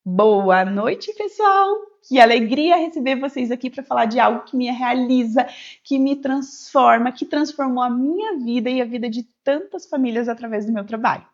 Boa noite, pessoal! Que alegria receber vocês aqui para falar de algo que me realiza, que me transforma, que transformou a minha vida e a vida de tantas famílias através do meu trabalho.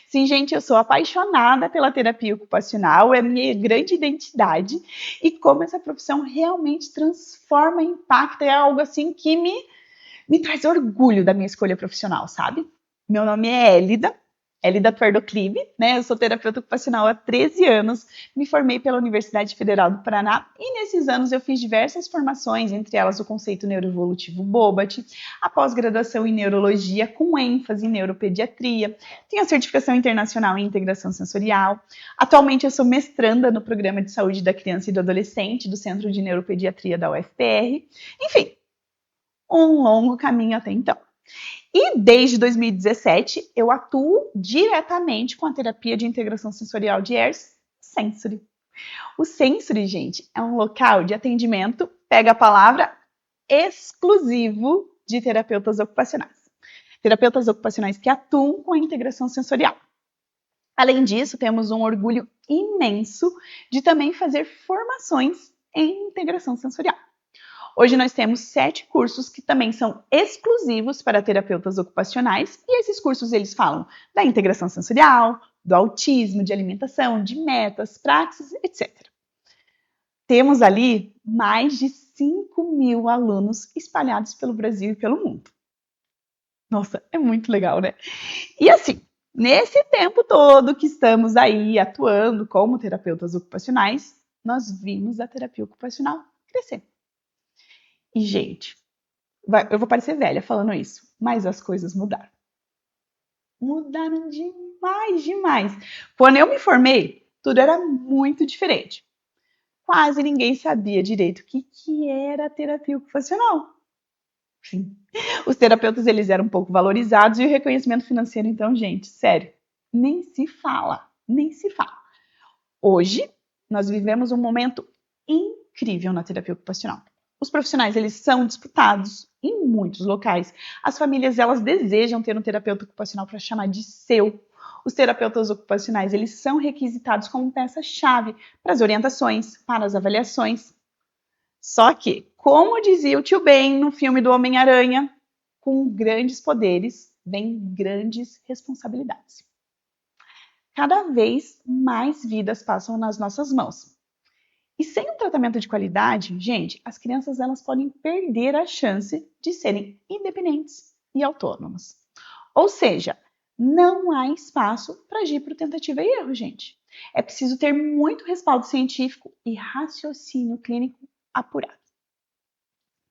Sim, gente, eu sou apaixonada pela terapia ocupacional, é minha grande identidade e como essa profissão realmente transforma, impacta, é algo assim que me traz orgulho da minha escolha profissional, sabe? Meu nome é Elida Twerdoclive, né? Eu sou terapeuta ocupacional há 13 anos, me formei pela Universidade Federal do Paraná e nesses anos eu fiz diversas formações, entre elas o conceito neuroevolutivo Bobat, a pós-graduação em neurologia com ênfase em neuropediatria, tenho a certificação internacional em integração sensorial. Atualmente eu sou mestranda no programa de saúde da criança e do adolescente do Centro de Neuropediatria da UFPR. Enfim, um longo caminho até então. E desde 2017, eu atuo diretamente com a terapia de integração sensorial de Ears Sensory. O Sensory, gente, é um local de atendimento, pega a palavra, exclusivo de terapeutas ocupacionais. Terapeutas ocupacionais que atuam com a integração sensorial. Além disso, temos um orgulho imenso de também fazer formações em integração sensorial. Hoje nós temos 7 cursos que também são exclusivos para terapeutas ocupacionais e esses cursos eles falam da integração sensorial, do autismo, de alimentação, de metas, práticas, etc. Temos ali mais de 5.000 alunos espalhados pelo Brasil e pelo mundo. Nossa, é muito legal, né? E assim, nesse tempo todo que estamos aí atuando como terapeutas ocupacionais, nós vimos a terapia ocupacional crescer. E, gente, eu vou parecer velha falando isso, mas as coisas mudaram. Mudaram demais, demais. Quando eu me formei, tudo era muito diferente. Quase ninguém sabia direito o que era terapia ocupacional. Sim. Os terapeutas, eles eram um pouco valorizados e o reconhecimento financeiro, então, gente, sério, nem se fala, nem se fala. Hoje, nós vivemos um momento incrível na terapia ocupacional. Os profissionais, eles são disputados em muitos locais. As famílias, elas desejam ter um terapeuta ocupacional para chamar de seu. Os terapeutas ocupacionais, eles são requisitados como peça-chave para as orientações, para as avaliações. Só que, como dizia o tio Ben no filme do Homem-Aranha, com grandes poderes vem grandes responsabilidades. Cada vez mais vidas passam nas nossas mãos. E sem um tratamento de qualidade, gente, as crianças elas podem perder a chance de serem independentes e autônomas. Ou seja, não há espaço para agir por tentativa e erro, gente. É preciso ter muito respaldo científico e raciocínio clínico apurado.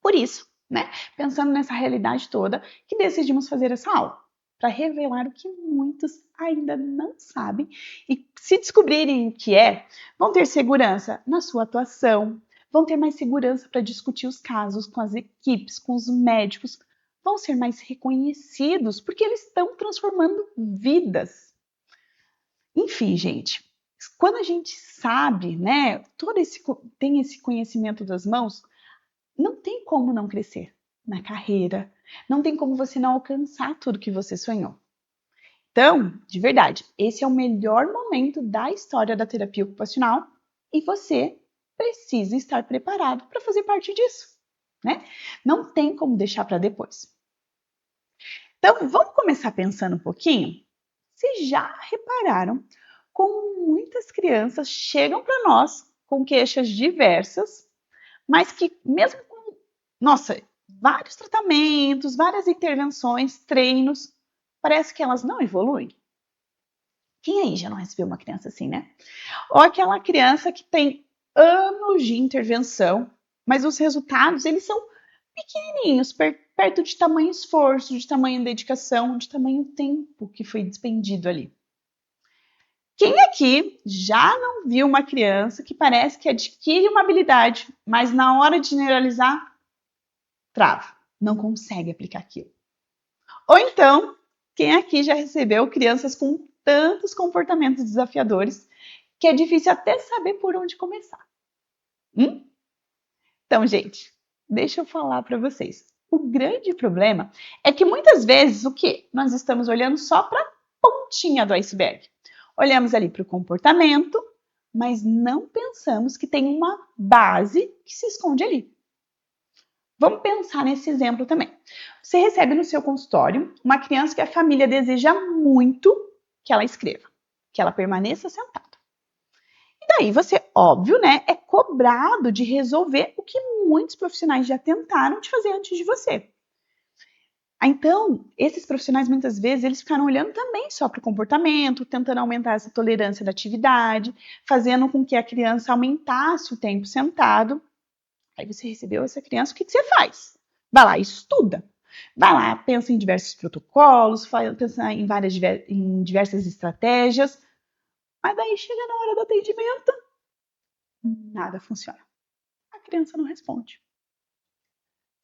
Por isso, né, pensando nessa realidade toda, que decidimos fazer essa aula, para revelar o que muitos ainda não sabem e se descobrirem o que é, vão ter segurança na sua atuação, vão ter mais segurança para discutir os casos com as equipes, com os médicos, vão ser mais reconhecidos porque eles estão transformando vidas. Enfim, gente, quando a gente sabe, né, tem esse conhecimento das mãos, não tem como não crescer na carreira, não tem como você não alcançar tudo que você sonhou. Então, de verdade, esse é o melhor momento da história da terapia ocupacional e você precisa estar preparado para fazer parte disso, né? Não tem como deixar para depois. Então, vamos começar pensando um pouquinho? Vocês já repararam como muitas crianças chegam para nós com queixas diversas, mas que mesmo nossa, vários tratamentos, várias intervenções, treinos, parece que elas não evoluem. Quem aí já não recebeu uma criança assim, né? Ou aquela criança que tem anos de intervenção, mas os resultados, eles são pequenininhos, perto de tamanho esforço, de tamanho dedicação, de tamanho tempo que foi despendido ali. Quem aqui já não viu uma criança que parece que adquire uma habilidade, mas na hora de generalizar, trava, não consegue aplicar aquilo? Ou então, quem aqui já recebeu crianças com tantos comportamentos desafiadores que é difícil até saber por onde começar? Então, gente, deixa eu falar para vocês. O grande problema é que muitas vezes o que? Nós estamos olhando só para a pontinha do iceberg. Olhamos ali para o comportamento, mas não pensamos que tem uma base que se esconde ali. Vamos pensar nesse exemplo também. Você recebe no seu consultório uma criança que a família deseja muito que ela escreva, que ela permaneça sentada. E daí você, óbvio, né, é cobrado de resolver o que muitos profissionais já tentaram de fazer antes de você. Então, esses profissionais muitas vezes eles ficaram olhando também só para o comportamento, tentando aumentar essa tolerância da atividade, fazendo com que a criança aumentasse o tempo sentado. Aí você recebeu essa criança, o que você faz? Vai lá, estuda. Vai lá, pensa em diversos protocolos, pensa em diversas estratégias. Mas daí chega na hora do atendimento, nada funciona. A criança não responde.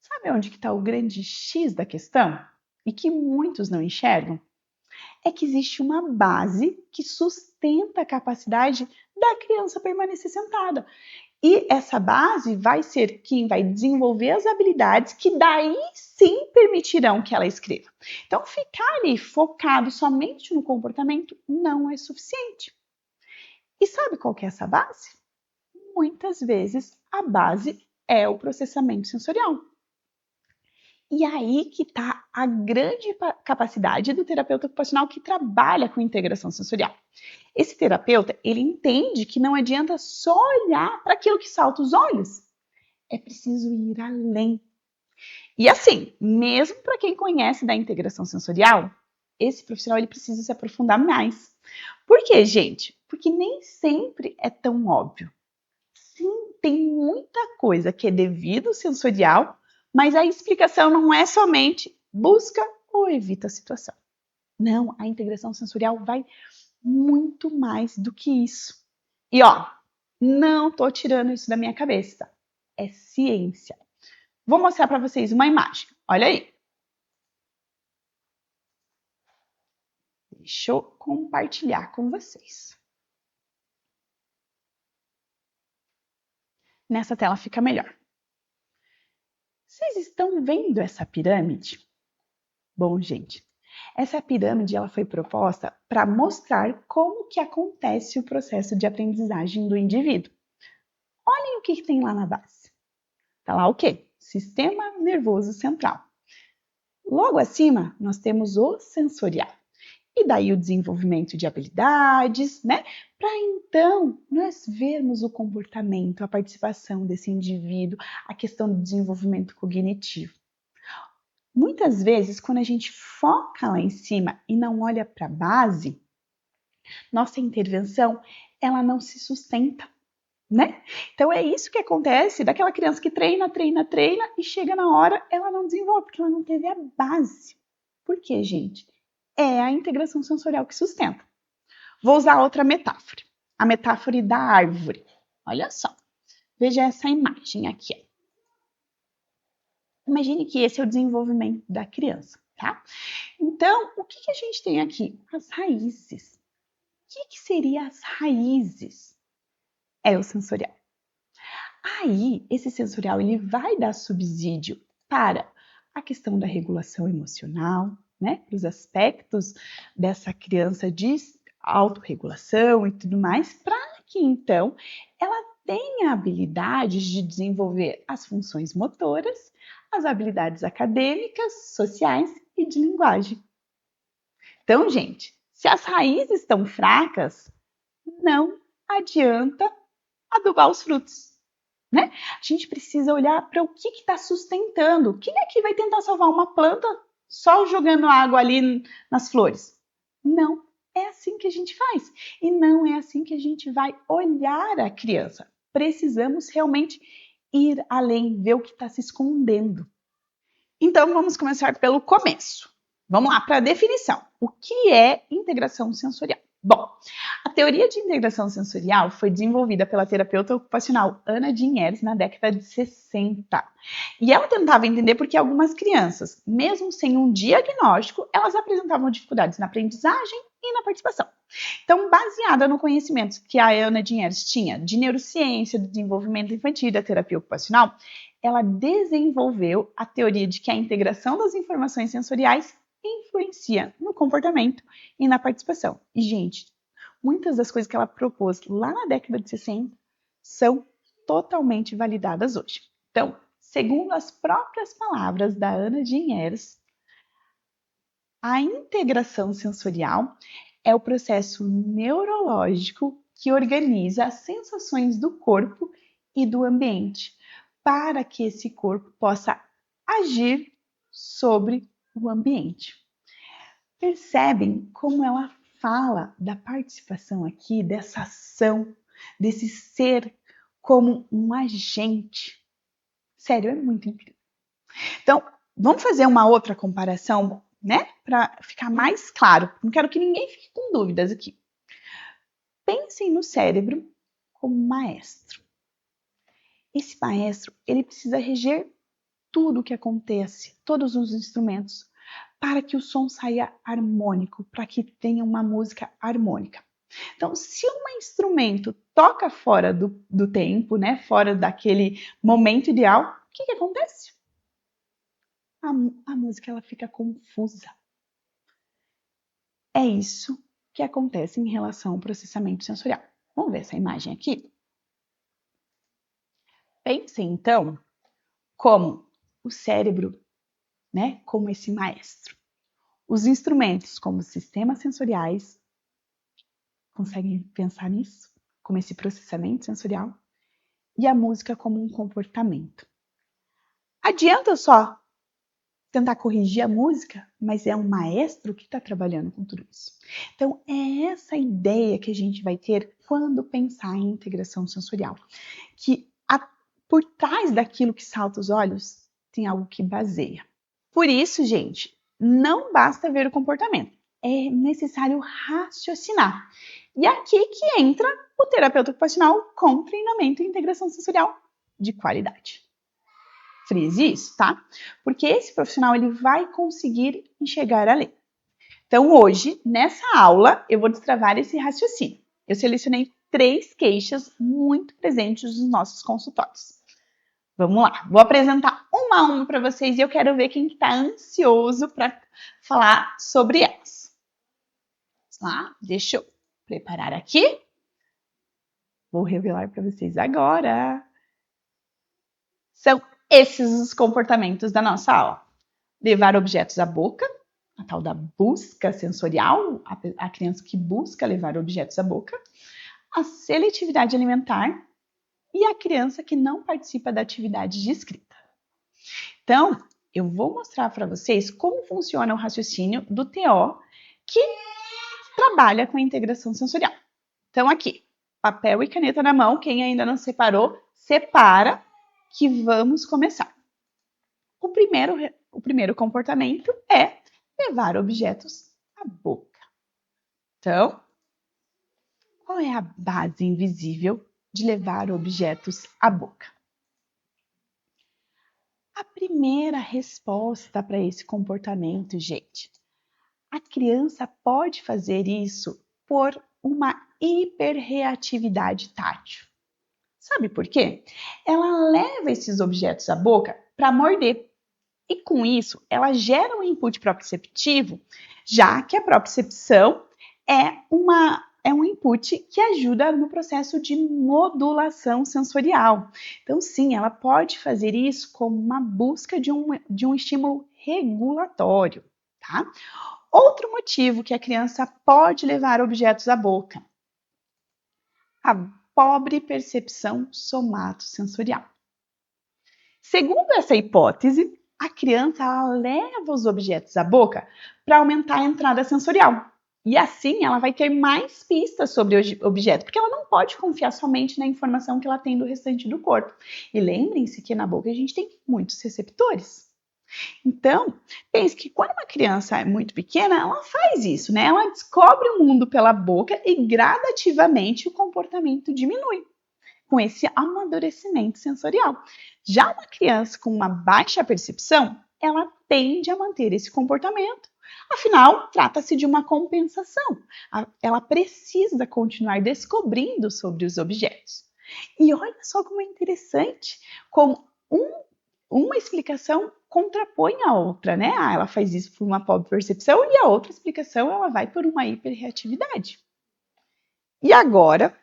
Sabe onde que está o grande X da questão? E que muitos não enxergam? É que existe uma base que sustenta a capacidade da criança permanecer sentada. E essa base vai ser quem vai desenvolver as habilidades que daí sim permitirão que ela escreva. Então, ficar ali focado somente no comportamento não é suficiente. E sabe qual que é essa base? Muitas vezes a base é o processamento sensorial. E aí que está a grande capacidade do terapeuta ocupacional que trabalha com integração sensorial. Esse terapeuta, ele entende que não adianta só olhar para aquilo que salta os olhos. É preciso ir além. E assim, mesmo para quem conhece da integração sensorial, esse profissional ele precisa se aprofundar mais. Por quê, gente? Porque nem sempre é tão óbvio. Sim, tem muita coisa que é devido sensorial, mas a explicação não é somente busca ou evita a situação. Não, a integração sensorial vai muito mais do que isso. E ó, não tô tirando isso da minha cabeça. É ciência. Vou mostrar para vocês uma imagem. Olha aí. Deixa eu compartilhar com vocês. Nessa tela fica melhor. Vocês estão vendo essa pirâmide? Bom, gente, essa pirâmide ela foi proposta para mostrar como que acontece o processo de aprendizagem do indivíduo. Olhem o que tem lá na base. Tá lá o quê? Sistema nervoso central. Logo acima, nós temos o sensorial. E daí o desenvolvimento de habilidades, né? Para então nós vermos o comportamento, a participação desse indivíduo, a questão do desenvolvimento cognitivo. Muitas vezes, quando a gente foca lá em cima e não olha para a base, nossa intervenção ela não se sustenta, né? Então é isso que acontece daquela criança que treina e chega na hora ela não desenvolve porque ela não teve a base. Por quê, gente? É a integração sensorial que sustenta. Vou usar outra metáfora, a metáfora da árvore. Olha só, veja essa imagem aqui. Ó. Imagine que esse é o desenvolvimento da criança, tá? Então, o que a gente tem aqui? As raízes. O que seria as raízes? É o sensorial. Aí, esse sensorial ele vai dar subsídio para a questão da regulação emocional, né? Os aspectos dessa criança de autorregulação e tudo mais, para que então ela tenha habilidades de desenvolver as funções motoras, as habilidades acadêmicas, sociais e de linguagem. Então, gente, se as raízes estão fracas, não adianta adubar os frutos. Né? A gente precisa olhar para o que está sustentando. Quem é que vai tentar salvar uma planta só jogando água ali nas flores? Não é assim que a gente faz. E não é assim que a gente vai olhar a criança. Precisamos realmente ir além, ver o que está se escondendo. Então, vamos começar pelo começo. Vamos lá para a definição. O que é integração sensorial? Bom, a teoria de integração sensorial foi desenvolvida pela terapeuta ocupacional Ana Dinheres na década de 60. E ela tentava entender por que algumas crianças, mesmo sem um diagnóstico, elas apresentavam dificuldades na aprendizagem e na participação. Então, baseada no conhecimento que a Ana Dinheres tinha de neurociência, do desenvolvimento infantil e da terapia ocupacional, ela desenvolveu a teoria de que a integração das informações sensoriais influencia no comportamento e na participação. E, gente, muitas das coisas que ela propôs lá na década de 60 são totalmente validadas hoje. Então, segundo as próprias palavras da Ana Jean Ayres, a integração sensorial é o processo neurológico que organiza as sensações do corpo e do ambiente para que esse corpo possa agir sobre o ambiente. Percebem como ela fala da participação aqui, dessa ação, desse ser como um agente? Sério, é muito incrível. Então, vamos fazer uma outra comparação, né? Para ficar mais claro. Não quero que ninguém fique com dúvidas aqui. Pensem no cérebro como um maestro. Esse maestro, ele precisa reger tudo o que acontece, todos os instrumentos, para que o som saia harmônico, para que tenha uma música harmônica. Então, se um instrumento toca fora do tempo, né, fora daquele momento ideal, o que acontece? A música ela fica confusa. É isso que acontece em relação ao processamento sensorial. Vamos ver essa imagem aqui? Pense então como o cérebro, né, como esse maestro. Os instrumentos como sistemas sensoriais, conseguem pensar nisso? Como esse processamento sensorial? E a música como um comportamento. Adianta só tentar corrigir a música, mas é um maestro que está trabalhando com tudo isso. Então, é essa ideia que a gente vai ter quando pensar em integração sensorial. Que por trás daquilo que salta os olhos, tem algo que baseia. Por isso, gente, não basta ver o comportamento. É necessário raciocinar. E aqui que entra o terapeuta ocupacional com treinamento e integração sensorial de qualidade. Frise isso, tá? Porque esse profissional ele vai conseguir enxergar além. Então, hoje, nessa aula, eu vou destravar esse raciocínio. Eu selecionei 3 queixas muito presentes nos nossos consultórios. Vamos lá, vou apresentar uma a uma para vocês e eu quero ver quem está ansioso para falar sobre elas. Vamos lá, deixa eu preparar aqui. Vou revelar para vocês agora. São esses os comportamentos da nossa aula. Levar objetos à boca, a tal da busca sensorial, a criança que busca levar objetos à boca. A seletividade alimentar e a criança que não participa da atividade de escrita. Então, eu vou mostrar para vocês como funciona o raciocínio do TO que trabalha com a integração sensorial. Então, aqui, papel e caneta na mão, quem ainda não separou, separa que vamos começar. O primeiro comportamento é levar objetos à boca. Então, qual é a base invisível de levar objetos à boca? A primeira resposta para esse comportamento, gente, a criança pode fazer isso por uma hiperreatividade tátil. Sabe por quê? Ela leva esses objetos à boca para morder. E com isso, ela gera um input proprioceptivo, já que a propriocepção é um input que ajuda no processo de modulação sensorial. Então, sim, ela pode fazer isso como uma busca de um estímulo regulatório, tá? Outro motivo que a criança pode levar objetos à boca, a pobre percepção somatosensorial. Segundo essa hipótese, a criança leva os objetos à boca para aumentar a entrada sensorial. E assim ela vai ter mais pistas sobre o objeto, porque ela não pode confiar somente na informação que ela tem do restante do corpo. E lembrem-se que na boca a gente tem muitos receptores. Então, pense que quando uma criança é muito pequena, ela faz isso, né? Ela descobre o mundo pela boca e gradativamente o comportamento diminui com esse amadurecimento sensorial. Já uma criança com uma baixa percepção, ela tende a manter esse comportamento. Afinal, trata-se de uma compensação. Ela precisa continuar descobrindo sobre os objetos. E olha só como é interessante, como uma explicação contrapõe a outra, né? Ela faz isso por uma pobre percepção e a outra explicação ela vai por uma hiperreatividade. E agora,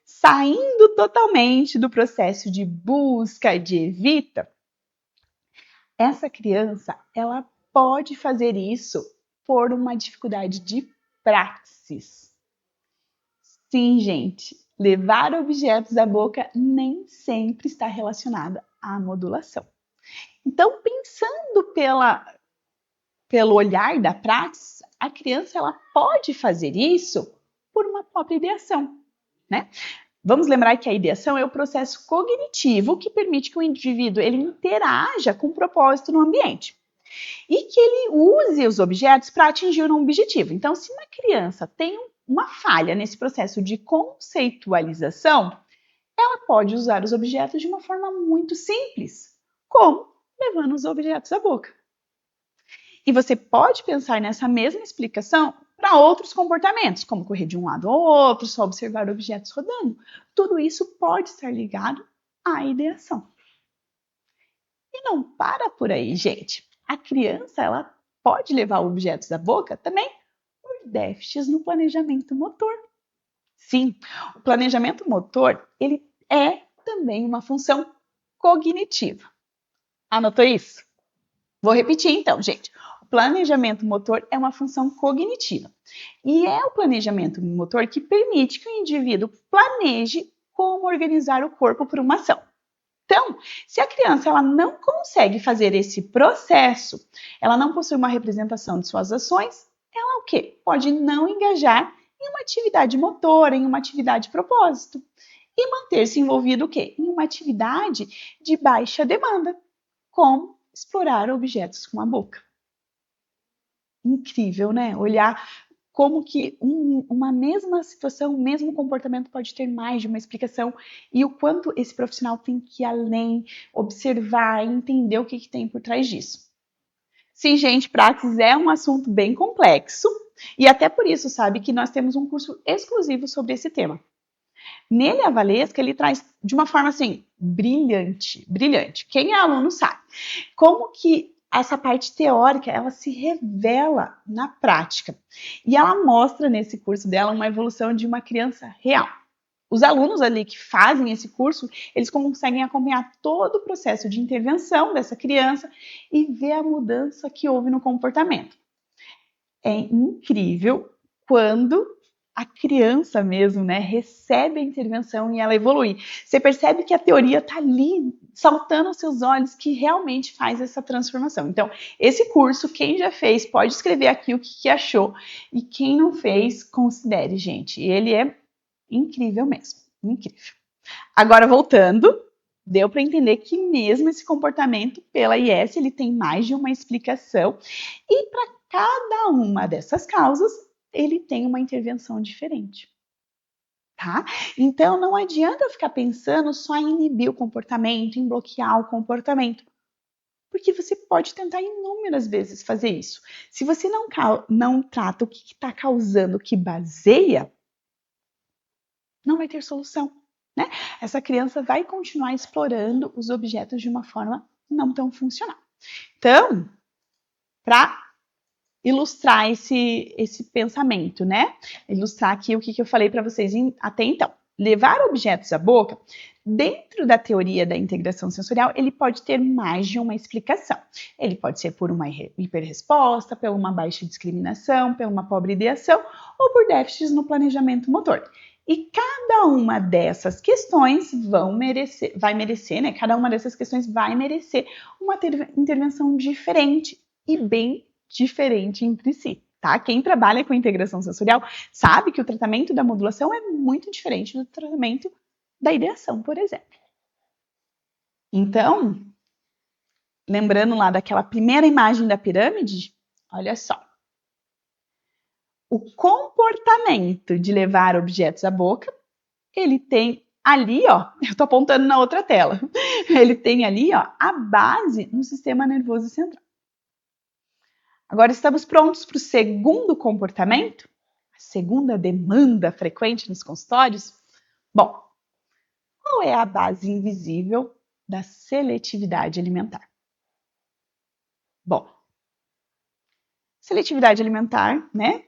saindo totalmente do processo de busca e de evita, essa criança, ela pode fazer isso por uma dificuldade de praxis. Sim, gente, levar objetos à boca nem sempre está relacionada à modulação. Então, pensando pelo olhar da praxis, a criança ela pode fazer isso por uma própria ideação, né? Vamos lembrar que a ideação é o processo cognitivo que permite que o indivíduo ele interaja com propósito no ambiente e que ele use os objetos para atingir um objetivo. Então, se uma criança tem uma falha nesse processo de conceitualização, ela pode usar os objetos de uma forma muito simples, como levando os objetos à boca. E você pode pensar nessa mesma explicação para outros comportamentos, como correr de um lado ao outro, só observar objetos rodando. Tudo isso pode estar ligado à ideação. E não para por aí, gente. A criança ela pode levar objetos à boca também por déficits no planejamento motor. Sim, o planejamento motor ele é também uma função cognitiva. Anotou isso? Vou repetir então, gente. O planejamento motor é uma função cognitiva. E é o planejamento motor que permite que o indivíduo planeje como organizar o corpo para uma ação. Então, se a criança ela não consegue fazer esse processo, ela não possui uma representação de suas ações, ela o quê? Pode não engajar em uma atividade motora, em uma atividade de propósito. E manter-se envolvido o quê? Em uma atividade de baixa demanda, como explorar objetos com a boca. Incrível, né? Olhar como que uma mesma situação, o mesmo comportamento pode ter mais de uma explicação e o quanto esse profissional tem que ir além, observar, entender o que tem por trás disso. Sim, gente, praxis é um assunto bem complexo e até por isso, sabe, que nós temos um curso exclusivo sobre esse tema. Nele, a Valesca, ele traz de uma forma assim, brilhante, brilhante. Quem é aluno sabe como que essa parte teórica, ela se revela na prática. E ela mostra nesse curso dela uma evolução de uma criança real. Os alunos ali que fazem esse curso, eles conseguem acompanhar todo o processo de intervenção dessa criança e ver a mudança que houve no comportamento. É incrível quando a criança mesmo, né, recebe a intervenção e ela evolui. Você percebe que a teoria está ali, saltando aos seus olhos, que realmente faz essa transformação. Então, esse curso, quem já fez, pode escrever aqui o que achou. E quem não fez, considere, gente. Ele é incrível mesmo. Incrível. Agora, voltando, deu para entender que mesmo esse comportamento pela IS, ele tem mais de uma explicação. E para cada uma dessas causas, ele tem uma intervenção diferente. Tá? Então, não adianta ficar pensando só em inibir o comportamento, em bloquear o comportamento, porque você pode tentar inúmeras vezes fazer isso. Se você não trata o que está causando, o que baseia, não vai ter solução. Né? Essa criança vai continuar explorando os objetos de uma forma não tão funcional. Então, para ilustrar esse pensamento, né? Ilustrar aqui o que eu falei para vocês até então. Levar objetos à boca, dentro da teoria da integração sensorial, ele pode ter mais de uma explicação. Ele pode ser por uma hiperresposta, por uma baixa discriminação, por uma pobre ideação ou por déficits no planejamento motor. E cada uma dessas questões vai merecer, né? Cada uma dessas questões vai merecer uma intervenção diferente e bem diferente entre si, tá? Quem trabalha com integração sensorial sabe que o tratamento da modulação é muito diferente do tratamento da ideação, por exemplo. Então, lembrando lá daquela primeira imagem da pirâmide, olha só. O comportamento de levar objetos à boca, ele tem ali, ó, eu tô apontando na outra tela, ele tem ali, ó, a base no sistema nervoso central. Agora estamos prontos para o segundo comportamento? A segunda demanda frequente nos consultórios? Bom, qual é a base invisível da seletividade alimentar? Bom, seletividade alimentar, né,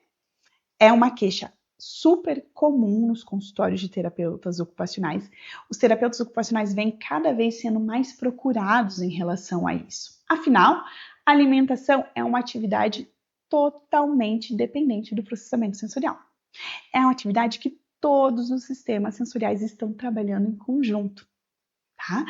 é uma queixa super comum nos consultórios de terapeutas ocupacionais. Os terapeutas ocupacionais vêm cada vez sendo mais procurados em relação a isso. Afinal, a alimentação é uma atividade totalmente dependente do processamento sensorial. É uma atividade que todos os sistemas sensoriais estão trabalhando em conjunto, tá?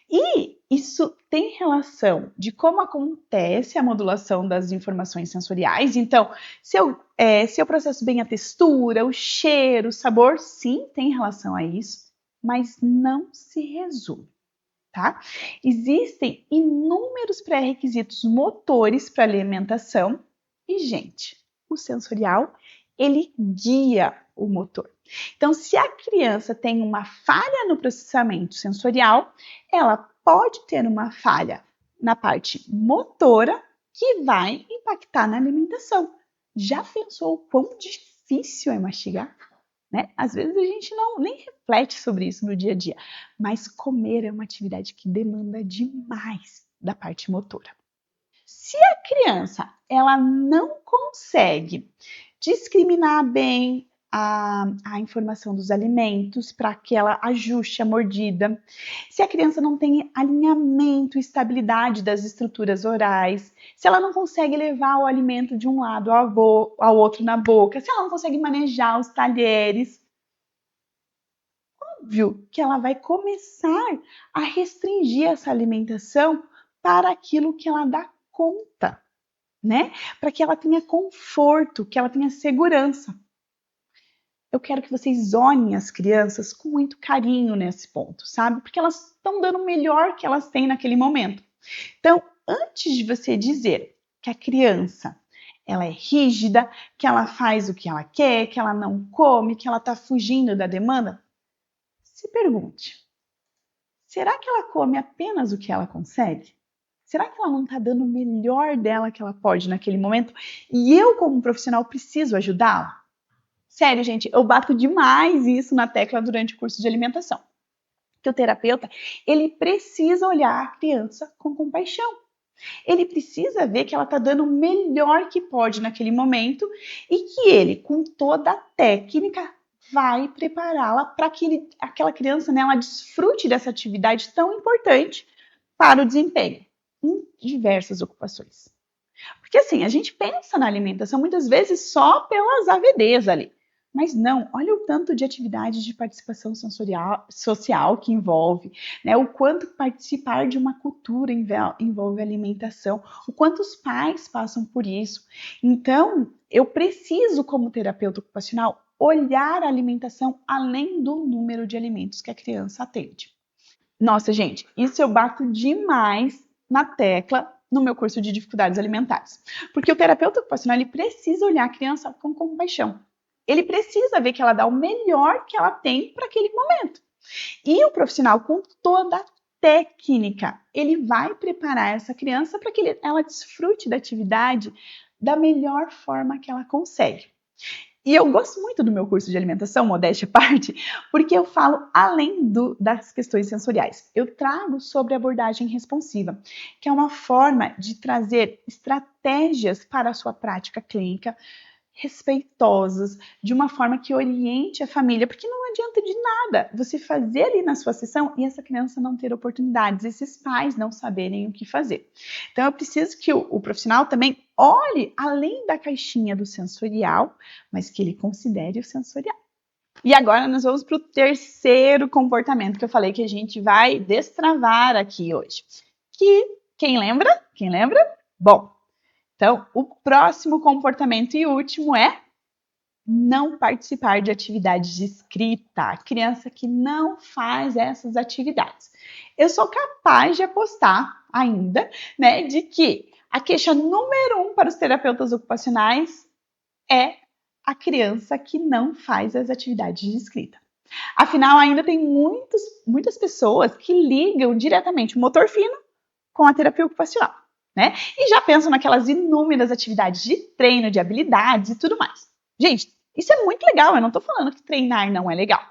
E isso tem relação de como acontece a modulação das informações sensoriais. Então, se eu processo bem a textura, o cheiro, o sabor, sim, tem relação a isso, mas não se resume, tá? Existem inúmeros pré-requisitos motores para alimentação e, gente, o sensorial, ele guia o motor. Então, se a criança tem uma falha no processamento sensorial, ela pode ter uma falha na parte motora que vai impactar na alimentação. Já pensou o quão difícil é mastigar? Né? Às vezes a gente nem reflete sobre isso no dia a dia, mas comer é uma atividade que demanda demais da parte motora. Se a criança ela não consegue discriminar bem a informação dos alimentos para que ela ajuste a mordida, se a criança não tem alinhamento e estabilidade das estruturas orais, se ela não consegue levar o alimento de um lado ao outro na boca, se ela não consegue manejar os talheres, óbvio que ela vai começar a restringir essa alimentação para aquilo que ela dá conta, né? Para que ela tenha conforto, que ela tenha segurança. Eu quero que vocês olhem as crianças com muito carinho nesse ponto, sabe? Porque elas estão dando o melhor que elas têm naquele momento. Então, antes de você dizer que a criança ela é rígida, que ela faz o que ela quer, que ela não come, que ela está fugindo da demanda, se pergunte: será que ela come apenas o que ela consegue? Será que ela não está dando o melhor dela que ela pode naquele momento? E eu, como profissional, preciso ajudá-la? Sério, gente, eu bato demais isso na tecla durante o curso de alimentação. Que o terapeuta, ele precisa olhar a criança com compaixão. Ele precisa ver que ela está dando o melhor que pode naquele momento e que ele, com toda a técnica, vai prepará-la para que aquela criança, né, ela desfrute dessa atividade tão importante para o desempenho em diversas ocupações. Porque assim, a gente pensa na alimentação muitas vezes só pelas AVDs ali. Mas não, olha o tanto de atividades de participação social que envolve, né? O quanto participar de uma cultura envolve alimentação, o quanto os pais passam por isso. Então, eu preciso, como terapeuta ocupacional, olhar a alimentação além do número de alimentos que a criança atende. Nossa, gente, isso eu bato demais na tecla no meu curso de dificuldades alimentares. Porque o terapeuta ocupacional, ele precisa olhar a criança com compaixão. Ele precisa ver que ela dá o melhor que ela tem para aquele momento. E o profissional, com toda a técnica, ele vai preparar essa criança para que ela desfrute da atividade da melhor forma que ela consegue. E eu gosto muito do meu curso de alimentação, modéstia à parte, porque eu falo além das questões sensoriais. Eu trago sobre abordagem responsiva, que é uma forma de trazer estratégias para a sua prática clínica respeitosas, de uma forma que oriente a família, porque não adianta de nada você fazer ali na sua sessão e essa criança não ter oportunidades, esses pais não saberem o que fazer. Então eu preciso que o profissional também olhe além da caixinha do sensorial, mas que ele considere o sensorial. E agora nós vamos para o terceiro comportamento que eu falei que a gente vai destravar aqui hoje. Que, quem lembra? Quem lembra? Bom, então, o próximo comportamento e último é não participar de atividades de escrita. A criança que não faz essas atividades. Eu sou capaz de apostar ainda, né, de que a queixa número 1 para os terapeutas ocupacionais é a criança que não faz as atividades de escrita. Afinal, ainda tem muitas pessoas que ligam diretamente o motor fino com a terapia ocupacional. Né? E já pensam naquelas inúmeras atividades de treino, de habilidades e tudo mais. Gente, isso é muito legal, eu não estou falando que treinar não é legal.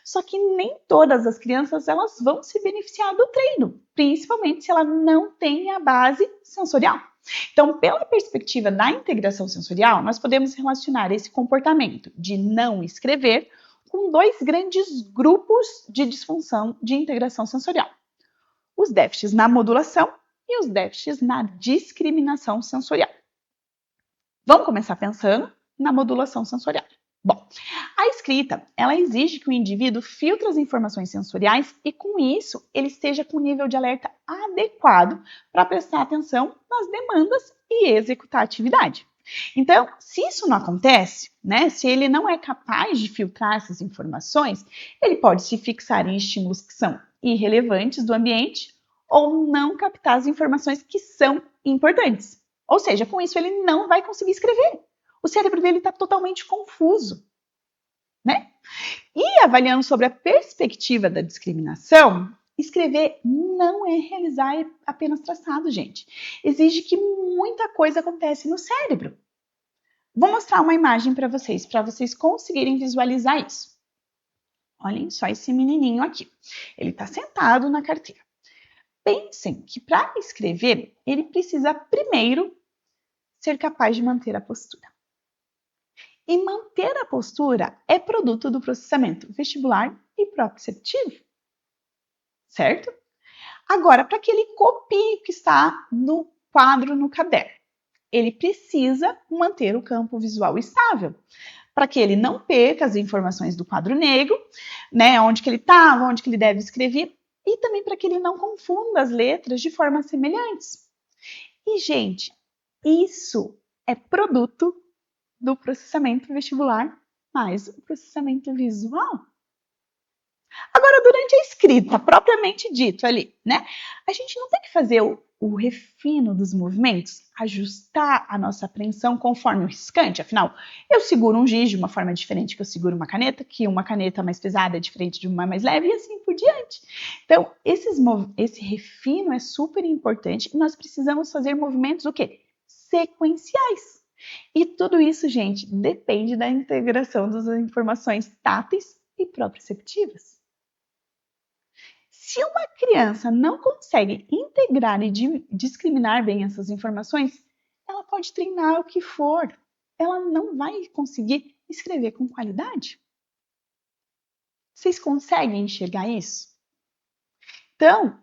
Só que nem todas as crianças elas vão se beneficiar do treino, principalmente se ela não tem a base sensorial. Então, pela perspectiva da integração sensorial, nós podemos relacionar esse comportamento de não escrever com dois grandes grupos de disfunção de integração sensorial: os déficits na modulação e os déficits na discriminação sensorial. Vamos começar pensando na modulação sensorial. Bom, a escrita, ela exige que o indivíduo filtre as informações sensoriais e, com isso, ele esteja com o nível de alerta adequado para prestar atenção nas demandas e executar a atividade. Então, se isso não acontece, né, se ele não é capaz de filtrar essas informações, ele pode se fixar em estímulos que são irrelevantes do ambiente ou não captar as informações que são importantes. Ou seja, com isso ele não vai conseguir escrever. O cérebro dele está totalmente confuso, né? E avaliando sobre a perspectiva da discriminação, escrever não é realizar apenas traçado, gente. Exige que muita coisa acontece no cérebro. Vou mostrar uma imagem para vocês conseguirem visualizar isso. Olhem só esse menininho aqui. Ele está sentado na carteira. Pensem que para escrever, ele precisa primeiro ser capaz de manter a postura. E manter a postura é produto do processamento vestibular e proprioceptivo, certo? Agora, para que ele copie o que está no quadro no caderno, ele precisa manter o campo visual estável, para que ele não perca as informações do quadro negro, né, onde que ele estava, onde que ele deve escrever, e também para que ele não confunda as letras de formas semelhantes. E, gente, isso é produto do processamento vestibular mais o processamento visual. Agora, durante a escrita, propriamente dito ali, né? A gente não tem que fazer o refino dos movimentos, ajustar a nossa apreensão conforme o riscante. Afinal, eu seguro um giz de uma forma diferente que eu seguro uma caneta, que uma caneta mais pesada é diferente de uma mais leve e assim por diante. Então, esse refino é super importante e nós precisamos fazer movimentos o quê? Sequenciais. E tudo isso, gente, depende da integração das informações táteis e proprioceptivas. Se uma criança não consegue integrar e discriminar bem essas informações, ela pode treinar o que for, ela não vai conseguir escrever com qualidade. Vocês conseguem enxergar isso? Então,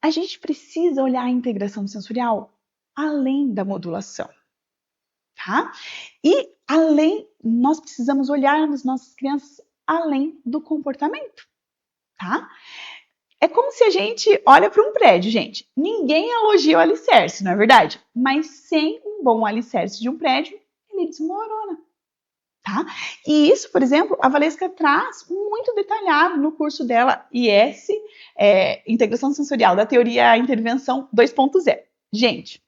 a gente precisa olhar a integração sensorial além da modulação, tá? E nós precisamos olhar nas nossas crianças além do comportamento, tá? É como se a gente olha para um prédio, gente. Ninguém elogia o alicerce, não é verdade? Mas sem um bom alicerce de um prédio, ele desmorona, tá? E isso, por exemplo, a Valesca traz muito detalhado no curso dela, IS, Integração Sensorial, da Teoria Intervenção 2.0. Gente,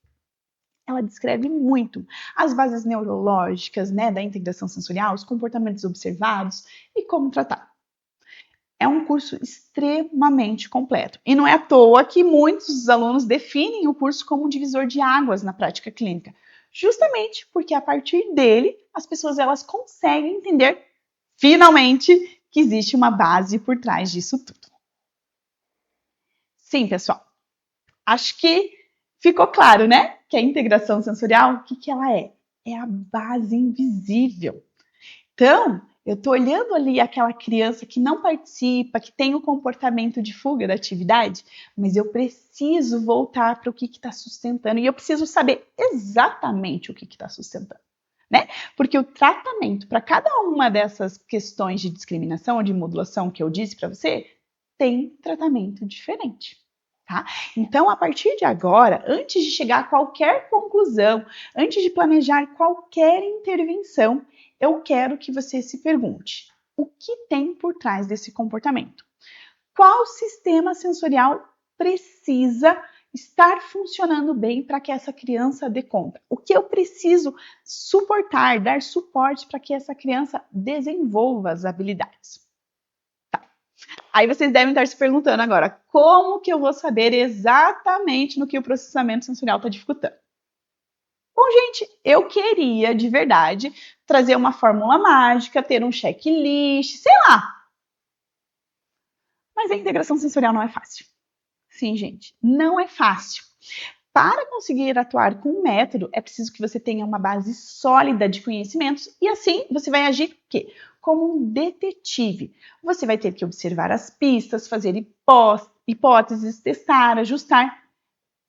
ela descreve muito as bases neurológicas, né, da integração sensorial, os comportamentos observados e como tratar. É um curso extremamente completo. E não é à toa que muitos dos alunos definem o curso como um divisor de águas na prática clínica, justamente porque a partir dele as pessoas elas conseguem entender finalmente que existe uma base por trás disso tudo. Sim, pessoal. Acho que ficou claro, né? Que a integração sensorial, o que ela é? É a base invisível. Então, eu estou olhando ali aquela criança que não participa, que tem o comportamento de fuga da atividade, mas eu preciso voltar para o que está sustentando e eu preciso saber exatamente o que está sustentando, né? Porque o tratamento para cada uma dessas questões de discriminação ou de modulação que eu disse para você, tem tratamento diferente. Tá? Então, a partir de agora, antes de chegar a qualquer conclusão, antes de planejar qualquer intervenção, eu quero que você se pergunte: o que tem por trás desse comportamento? Qual sistema sensorial precisa estar funcionando bem para que essa criança dê conta? O que eu preciso suportar, dar suporte para que essa criança desenvolva as habilidades? Aí vocês devem estar se perguntando agora, como que eu vou saber exatamente no que o processamento sensorial está dificultando? Bom, gente, eu queria, de verdade, trazer uma fórmula mágica, ter um checklist, sei lá. Mas a integração sensorial não é fácil. Sim, gente, não é fácil. Para conseguir atuar com o método, é preciso que você tenha uma base sólida de conhecimentos e assim você vai agir o quê? Como um detetive. Você vai ter que observar as pistas, fazer hipóteses, testar, ajustar.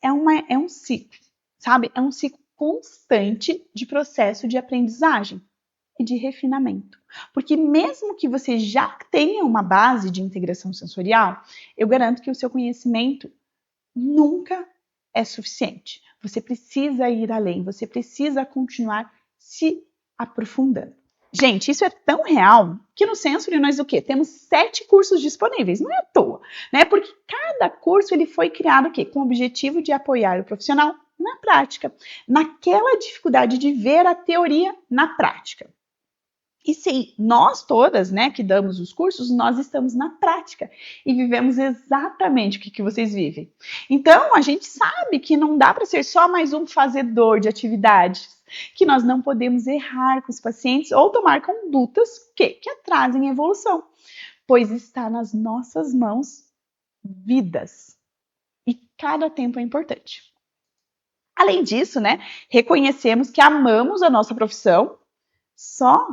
É um ciclo, sabe? É um ciclo constante de processo de aprendizagem e de refinamento. Porque mesmo que você já tenha uma base de integração sensorial, eu garanto que o seu conhecimento nunca é suficiente. Você precisa ir além, você precisa continuar se aprofundando. Gente, isso é tão real que no Sensory nós o quê? Temos 7 cursos disponíveis, não é à toa, né? Porque cada curso ele foi criado o quê? Com o objetivo de apoiar o profissional na prática, naquela dificuldade de ver a teoria na prática. E sim, nós todas, né, que damos os cursos, nós estamos na prática e vivemos exatamente o que vocês vivem. Então, a gente sabe que não dá para ser só mais um fazedor de atividades, que nós não podemos errar com os pacientes ou tomar condutas que atrasem a evolução, pois está nas nossas mãos vidas e cada tempo é importante. Além disso, né, reconhecemos que amamos a nossa profissão, só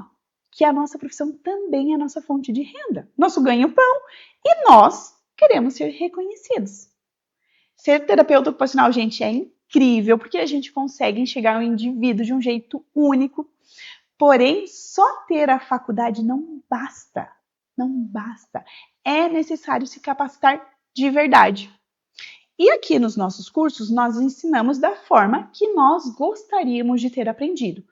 que a nossa profissão também é a nossa fonte de renda, nosso ganho-pão, e nós queremos ser reconhecidos. Ser terapeuta ocupacional, gente, é incrível, porque a gente consegue enxergar o indivíduo de um jeito único, porém, só ter a faculdade não basta, não basta. É necessário se capacitar de verdade. E aqui nos nossos cursos, nós ensinamos da forma que nós gostaríamos de ter aprendido,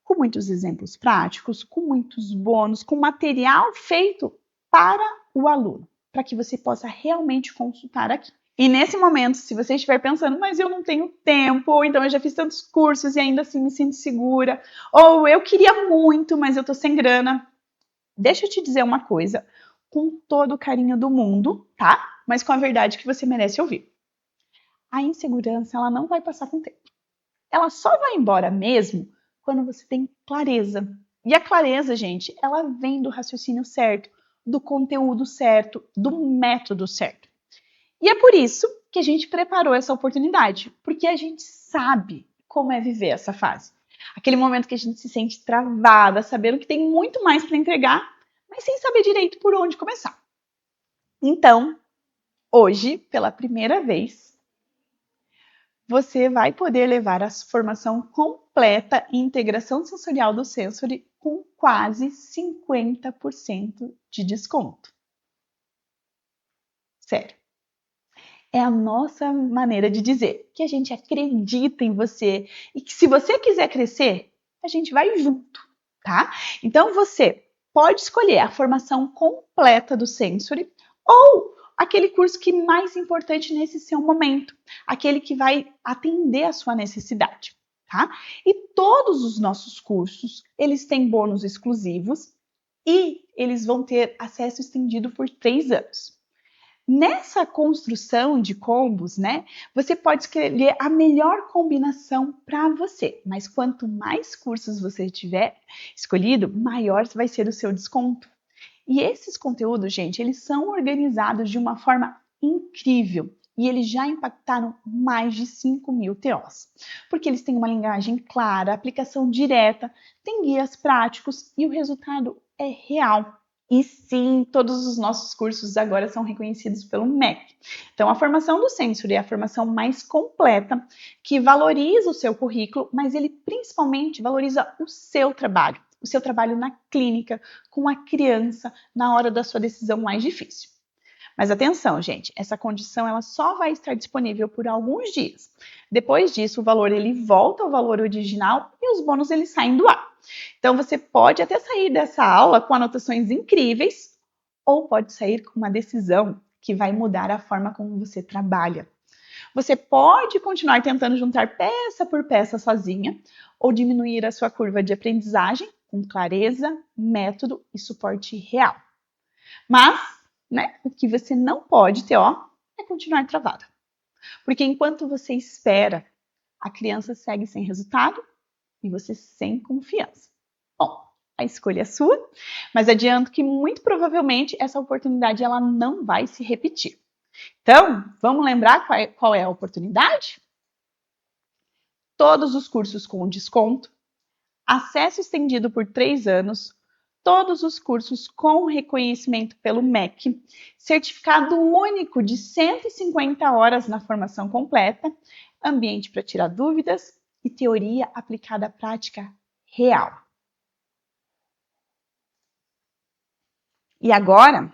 com muitos exemplos práticos, com muitos bônus, com material feito para o aluno, para que você possa realmente consultar aqui. E nesse momento, se você estiver pensando, mas eu não tenho tempo, ou então eu já fiz tantos cursos e ainda assim me sinto segura, ou eu queria muito, mas eu tô sem grana, deixa eu te dizer uma coisa, com todo o carinho do mundo, tá? Mas com a verdade que você merece ouvir. A insegurança, ela não vai passar com o tempo. Ela só vai embora mesmo quando você tem clareza. E a clareza, gente, ela vem do raciocínio certo, do conteúdo certo, do método certo. E é por isso que a gente preparou essa oportunidade, porque a gente sabe como é viver essa fase. Aquele momento que a gente se sente travada, sabendo que tem muito mais para entregar, mas sem saber direito por onde começar. Então, hoje, pela primeira vez, você vai poder levar a formação completa em integração sensorial do Sensory com quase 50% de desconto. Sério. É a nossa maneira de dizer que a gente acredita em você e que se você quiser crescer, a gente vai junto, tá? Então você pode escolher a formação completa do Sensory ou aquele curso que é mais importante nesse seu momento, aquele que vai atender a sua necessidade, tá? E todos os nossos cursos, eles têm bônus exclusivos e eles vão ter acesso estendido por 3 anos. Nessa construção de combos, né, você pode escolher a melhor combinação para você, mas quanto mais cursos você tiver escolhido, maior vai ser o seu desconto. E esses conteúdos, gente, eles são organizados de uma forma incrível e eles já impactaram mais de 5.000 TOs, porque eles têm uma linguagem clara, aplicação direta, tem guias práticos e o resultado é real. E sim, todos os nossos cursos agora são reconhecidos pelo MEC. Então, a formação do Sensory é a formação mais completa, que valoriza o seu currículo, mas ele principalmente valoriza o seu trabalho na clínica, com a criança, na hora da sua decisão mais difícil. Mas atenção, gente, essa condição ela só vai estar disponível por alguns dias. Depois disso, o valor ele volta ao valor original e os bônus eles saem do ar. Então, você pode até sair dessa aula com anotações incríveis ou pode sair com uma decisão que vai mudar a forma como você trabalha. Você pode continuar tentando juntar peça por peça sozinha ou diminuir a sua curva de aprendizagem com clareza, método e suporte real. Mas, né, o que você não pode ter, é continuar travada. Porque enquanto você espera, a criança segue sem resultado e você sem confiança. Bom, a escolha é sua, mas adianto que muito provavelmente essa oportunidade ela não vai se repetir. Então, vamos lembrar qual é a oportunidade? todos os cursos com desconto, acesso estendido por 3 anos, todos os cursos com reconhecimento pelo MEC, certificado único de 150 horas na formação completa, ambiente para tirar dúvidas e teoria aplicada à prática real. E agora,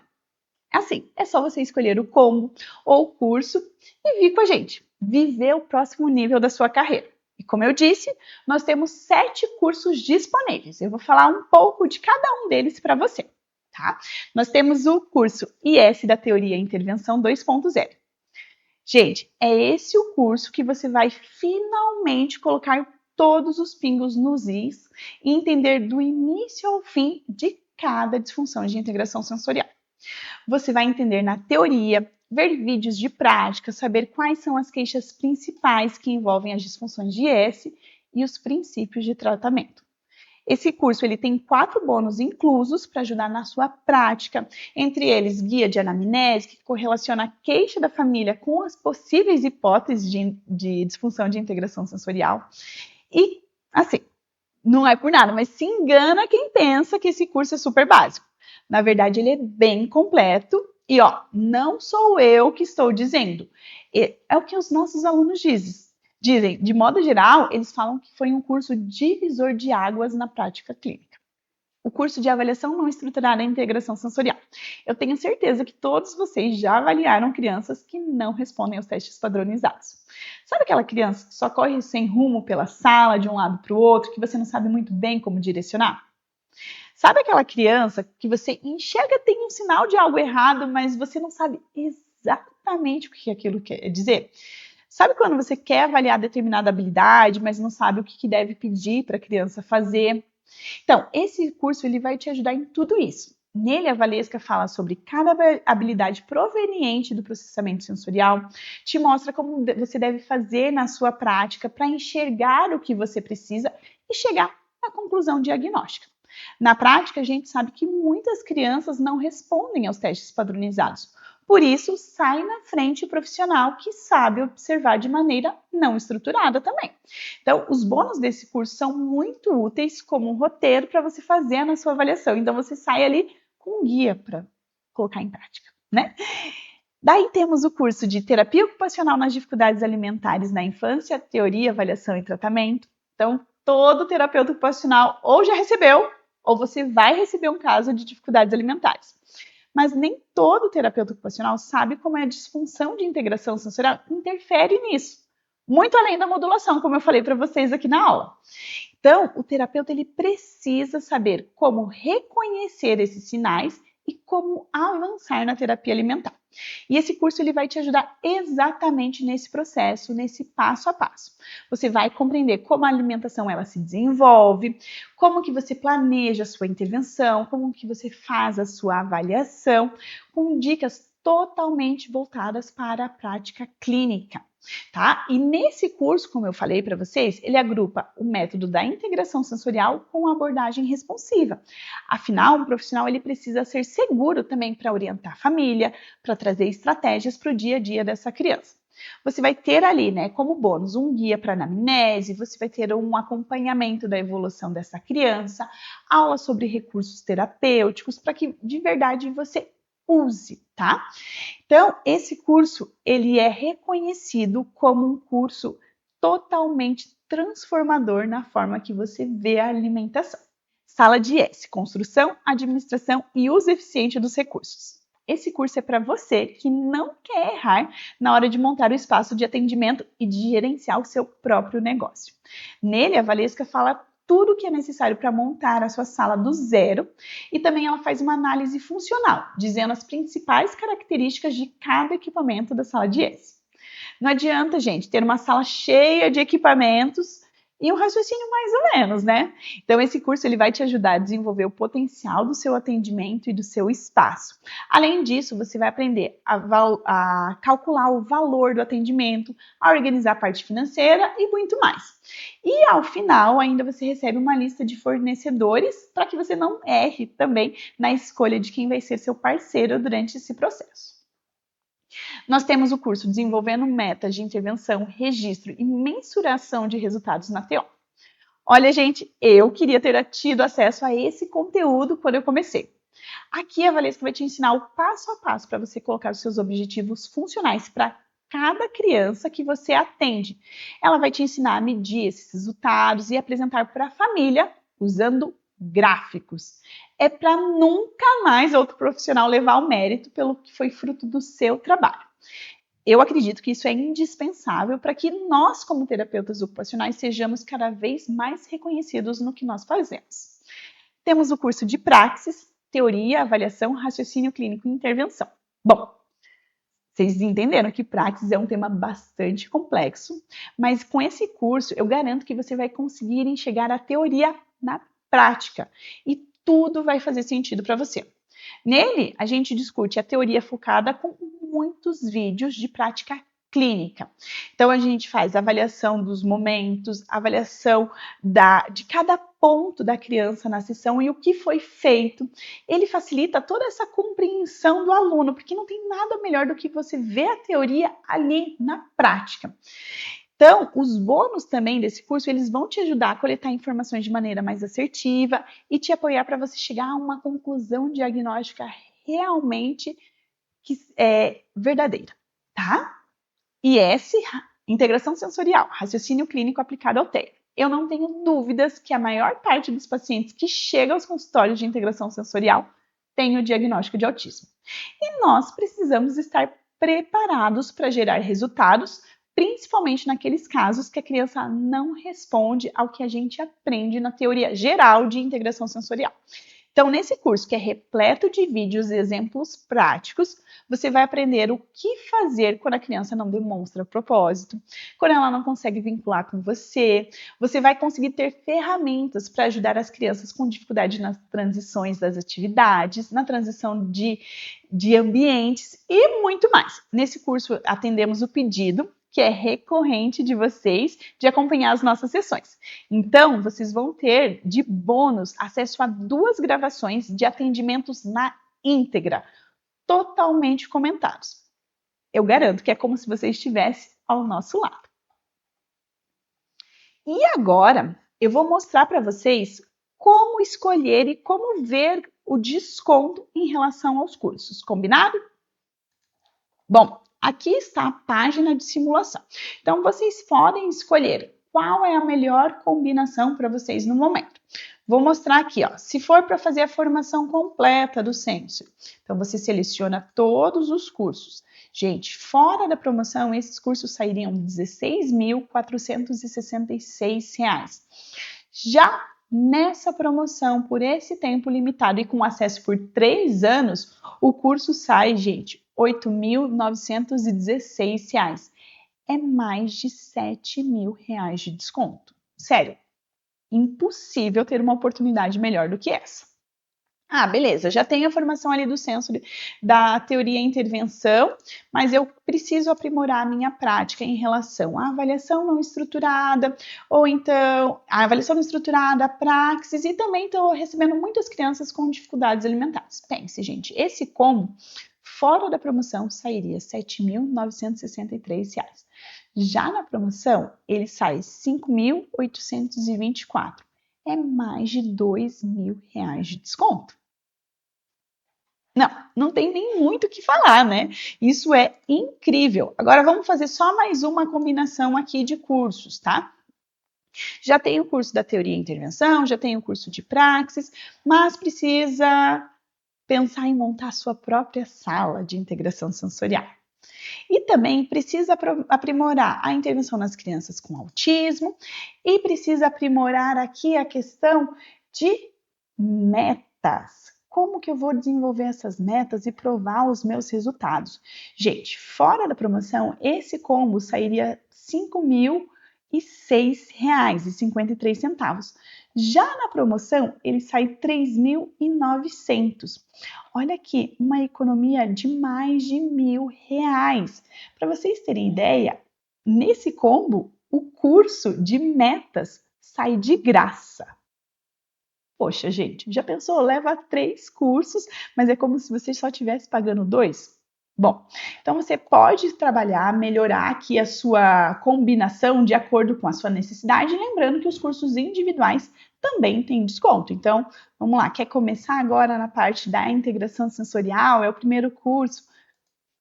assim, é só você escolher o combo ou o curso e vir com a gente, viver o próximo nível da sua carreira. E como eu disse, nós temos 7 cursos disponíveis. Eu vou falar um pouco de cada um deles para você, tá? Nós temos o curso IS da Teoria e Intervenção 2.0. Gente, é esse o curso que você vai finalmente colocar todos os pingos nos is e entender do início ao fim de cada disfunção de integração sensorial. Você vai entender na teoria, ver vídeos de prática, saber quais são as queixas principais que envolvem as disfunções de IS e os princípios de tratamento. Esse curso ele tem 4 bônus inclusos para ajudar na sua prática, entre eles guia de anamnese, que correlaciona a queixa da família com as possíveis hipóteses de disfunção de integração sensorial. E, assim, não é por nada, mas se engana quem pensa que esse curso é super básico. Na verdade, ele é bem completo e, não sou eu que estou dizendo. É o que os nossos alunos dizem. De modo geral, eles falam que foi um curso divisor de águas na prática clínica. O curso de avaliação não estruturada em integração sensorial. Eu tenho certeza que todos vocês já avaliaram crianças que não respondem aos testes padronizados. Sabe aquela criança que só corre sem rumo pela sala, de um lado para o outro, que você não sabe muito bem como direcionar? Sabe aquela criança que você enxerga tem um sinal de algo errado, mas você não sabe exatamente o que aquilo quer dizer? Sabe quando você quer avaliar determinada habilidade, mas não sabe o que deve pedir para a criança fazer? Então, esse curso ele vai te ajudar em tudo isso. Nele, a Valesca fala sobre cada habilidade proveniente do processamento sensorial, te mostra como você deve fazer na sua prática para enxergar o que você precisa e chegar à conclusão diagnóstica. Na prática, a gente sabe que muitas crianças não respondem aos testes padronizados. Por isso, sai na frente o profissional que sabe observar de maneira não estruturada também. Então, os bônus desse curso são muito úteis como um roteiro para você fazer na sua avaliação. Então, você sai ali com um guia para colocar em prática, né? Daí temos o curso de Terapia Ocupacional nas Dificuldades Alimentares na Infância, Teoria, Avaliação e Tratamento. Então, todo terapeuta ocupacional ou já recebeu, ou você vai receber um caso de dificuldades alimentares. Mas nem todo terapeuta ocupacional sabe como a disfunção de integração sensorial interfere nisso. Muito além da modulação, como eu falei para vocês aqui na aula. Então, o terapeuta ele precisa saber como reconhecer esses sinais e como avançar na terapia alimentar. E esse curso ele vai te ajudar exatamente nesse processo, nesse passo a passo. Você vai compreender como a alimentação ela se desenvolve, como que você planeja a sua intervenção, como que você faz a sua avaliação, com dicas totalmente voltadas para a prática clínica. Tá? E nesse curso, como eu falei para vocês, ele agrupa o método da integração sensorial com a abordagem responsiva. Afinal, um profissional ele precisa ser seguro também para orientar a família, para trazer estratégias para o dia a dia dessa criança. Você vai ter ali, né, como bônus, um guia para anamnese, você vai ter um acompanhamento da evolução dessa criança, aula sobre recursos terapêuticos, para que de verdade você use, tá? Então, esse curso, ele é reconhecido como um curso totalmente transformador na forma que você vê a alimentação. Sala de IS, construção, administração e uso eficiente dos recursos. Esse curso é para você que não quer errar na hora de montar o espaço de atendimento e de gerenciar o seu próprio negócio. Nele, a Valesca fala tudo o que é necessário para montar a sua sala do zero e também ela faz uma análise funcional, dizendo as principais características de cada equipamento da sala de IS. Não adianta, gente, ter uma sala cheia de equipamentos e um raciocínio mais ou menos, né? Então, esse curso ele vai te ajudar a desenvolver o potencial do seu atendimento e do seu espaço. Além disso, você vai aprender a calcular o valor do atendimento, a organizar a parte financeira e muito mais. E, ao final, ainda você recebe uma lista de fornecedores para que você não erre também na escolha de quem vai ser seu parceiro durante esse processo. Nós temos o curso Desenvolvendo Metas de Intervenção, Registro e Mensuração de Resultados na TO. Olha, gente, eu queria ter tido acesso a esse conteúdo quando eu comecei. Aqui a Valesca vai te ensinar o passo a passo para você colocar os seus objetivos funcionais para cada criança que você atende. Ela vai te ensinar a medir esses resultados e apresentar para a família usando gráficos. É para nunca mais outro profissional levar o mérito pelo que foi fruto do seu trabalho. Eu acredito que isso é indispensável para que nós, como terapeutas ocupacionais, sejamos cada vez mais reconhecidos no que nós fazemos. Temos o curso de Praxis, Teoria, Avaliação, Raciocínio Clínico e Intervenção. Bom, vocês entenderam que Praxis é um tema bastante complexo, mas com esse curso eu garanto que você vai conseguir enxergar a teoria na prática e tudo vai fazer sentido para você. Nele, a gente discute a teoria focada com muitos vídeos de prática clínica. Então, a gente faz avaliação dos momentos, avaliação de cada ponto da criança na sessão e o que foi feito. Ele facilita toda essa compreensão do aluno, porque não tem nada melhor do que você ver a teoria ali na prática. Então, os bônus também desse curso, eles vão te ajudar a coletar informações de maneira mais assertiva e te apoiar para você chegar a uma conclusão diagnóstica realmente verdadeira, tá? IS, integração sensorial, raciocínio clínico aplicado ao TEA. Eu não tenho dúvidas que a maior parte dos pacientes que chegam aos consultórios de integração sensorial tem o diagnóstico de autismo. E nós precisamos estar preparados para gerar resultados, principalmente naqueles casos que a criança não responde ao que a gente aprende na teoria geral de integração sensorial. Então, nesse curso, que é repleto de vídeos e exemplos práticos, você vai aprender o que fazer quando a criança não demonstra propósito, quando ela não consegue vincular com você. Você vai conseguir ter ferramentas para ajudar as crianças com dificuldade nas transições das atividades, na transição de ambientes e muito mais. Nesse curso, atendemos o pedido que é recorrente de vocês de acompanhar as nossas sessões. Então, vocês vão ter de bônus acesso a 2 gravações de atendimentos na íntegra, totalmente comentados. Eu garanto que é como se você estivesse ao nosso lado. E agora, eu vou mostrar para vocês como escolher e como ver o desconto em relação aos cursos, combinado? Bom, aqui está a página de simulação. Então, vocês podem escolher qual é a melhor combinação para vocês no momento. Vou mostrar aqui, ó, se for para fazer a formação completa do Sensor. Então, você seleciona todos os cursos. Gente, fora da promoção, esses cursos sairiam R$ 16.466. Já nessa promoção, por esse tempo limitado e com acesso por 3 anos, o curso sai, gente, R$ 8.916. É mais de R$ 7.000 de desconto. Sério, impossível ter uma oportunidade melhor do que essa. Ah, beleza, já tenho a formação ali do Sensor da teoria e intervenção, mas eu preciso aprimorar a minha prática em relação à avaliação não estruturada, ou então a avaliação não estruturada, a praxis, e também estou recebendo muitas crianças com dificuldades alimentares. Pense, gente, esse combo, fora da promoção, sairia R$ 7.963. Já na promoção, ele sai R$ 5.824. É mais de R$ 2.000 de desconto. Não tem nem muito o que falar, né? Isso é incrível. Agora vamos fazer só mais uma combinação aqui de cursos, tá? Já tem o curso da teoria e intervenção, já tem o curso de praxis, mas precisa pensar em montar a sua própria sala de integração sensorial. E também precisa aprimorar a intervenção nas crianças com autismo e precisa aprimorar aqui a questão de metas. Como que eu vou desenvolver essas metas e provar os meus resultados? Gente, fora da promoção, esse combo sairia R$ 5.006,53. Já na promoção, ele sai R$ 3.900. Olha aqui, uma economia de mais de R$ 1.000. Para vocês terem ideia, nesse combo, o curso de metas sai de graça. Poxa, gente, já pensou? Leva 3 cursos, mas é como se você só estivesse pagando 2? Bom, então você pode trabalhar, melhorar aqui a sua combinação de acordo com a sua necessidade, lembrando que os cursos individuais também têm desconto. Então, vamos lá, quer começar agora na parte da integração sensorial? É o primeiro curso.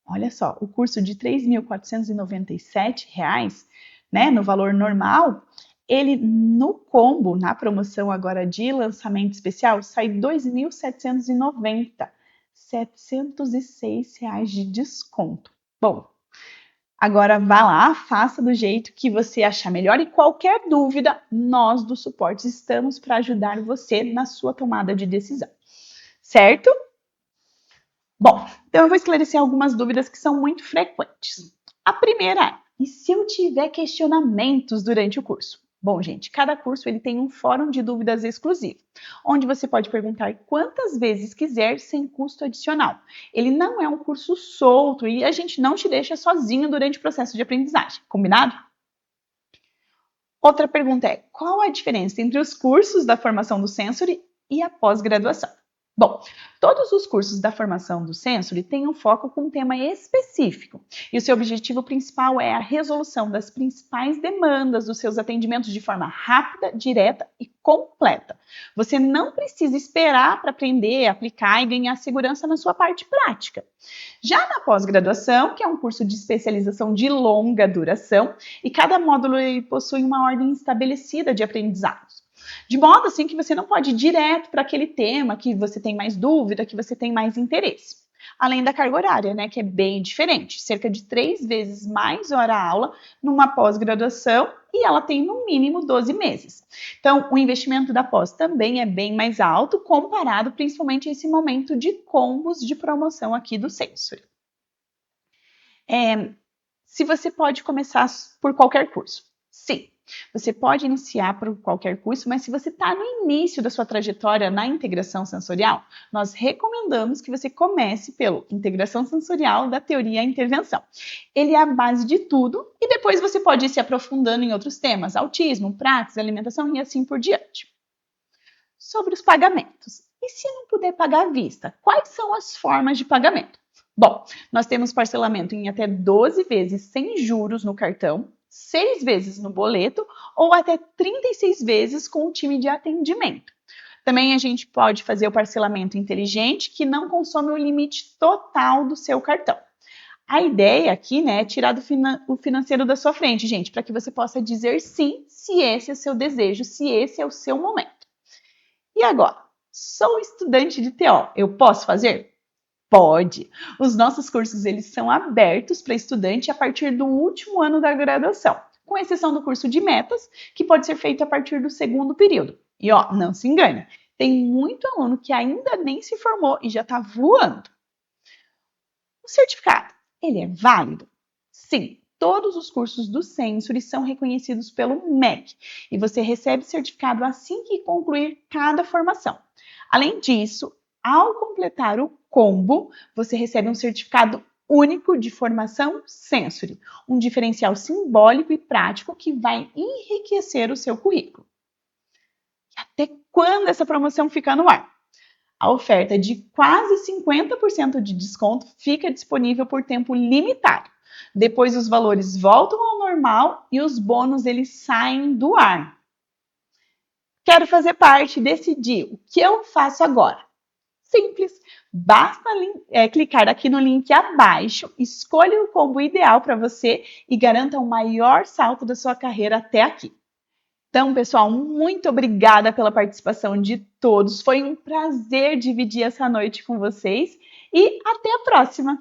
Olha só, o curso de R$ 3.497, né, no valor normal, ele no combo, na promoção agora de lançamento especial, sai R$ 2.790, R$ 706 de desconto. Bom, agora vá lá, faça do jeito que você achar melhor e qualquer dúvida, nós do suporte estamos para ajudar você na sua tomada de decisão, certo? Bom, então eu vou esclarecer algumas dúvidas que são muito frequentes. A primeira é, e se eu tiver questionamentos durante o curso? Bom, gente, cada curso ele tem um fórum de dúvidas exclusivo, onde você pode perguntar quantas vezes quiser sem custo adicional. Ele não é um curso solto e a gente não te deixa sozinho durante o processo de aprendizagem, combinado? Outra pergunta é, qual a diferença entre os cursos da formação do Sensory e a pós-graduação? Bom, todos os cursos da formação do Sensory têm um foco com um tema específico e o seu objetivo principal é a resolução das principais demandas dos seus atendimentos de forma rápida, direta e completa. Você não precisa esperar para aprender, aplicar e ganhar segurança na sua parte prática. Já na pós-graduação, que é um curso de especialização de longa duração, e cada módulo possui uma ordem estabelecida de aprendizados. De modo assim que você não pode ir direto para aquele tema que você tem mais dúvida, que você tem mais interesse. Além da carga horária, né, que é bem diferente, cerca de 3 vezes mais hora-aula numa pós-graduação e ela tem no mínimo 12 meses. Então, o investimento da pós também é bem mais alto, comparado principalmente a esse momento de combos de promoção aqui do Sensory. Se você pode começar por qualquer curso? Sim. Você pode iniciar por qualquer curso, mas se você está no início da sua trajetória na integração sensorial, nós recomendamos que você comece pelo integração sensorial da teoria à intervenção. Ele é a base de tudo e depois você pode ir se aprofundando em outros temas, autismo, prática, alimentação e assim por diante. Sobre os pagamentos. E se não puder pagar à vista? Quais são as formas de pagamento? Bom, nós temos parcelamento em até 12 vezes sem juros no cartão, 6 vezes no boleto ou até 36 vezes com o time de atendimento. Também a gente pode fazer o parcelamento inteligente, que não consome o limite total do seu cartão. A ideia aqui, né, é tirar o financeiro da sua frente, gente, para que você possa dizer sim, se esse é o seu desejo, se esse é o seu momento. E agora, sou estudante de TO, eu posso fazer? Pode. Os nossos cursos eles são abertos para estudante a partir do último ano da graduação, com exceção do curso de metas, que pode ser feito a partir do segundo período. E ó, não se engane, tem muito aluno que ainda nem se formou e já está voando. O certificado, ele é válido? Sim. Todos os cursos do Sensory são reconhecidos pelo MEC e você recebe certificado assim que concluir cada formação. Além disso, ao completar o combo, você recebe um certificado único de formação Sensory, um diferencial simbólico e prático que vai enriquecer o seu currículo. E até quando essa promoção fica no ar? A oferta de quase 50% de desconto fica disponível por tempo limitado. Depois os valores voltam ao normal e os bônus eles saem do ar. Quero fazer parte, decidir o que eu faço agora. Simples, basta clicar aqui no link abaixo, escolha o combo ideal para você e garanta o maior salto da sua carreira até aqui. Então, pessoal, muito obrigada pela participação de todos. Foi um prazer dividir essa noite com vocês e até a próxima!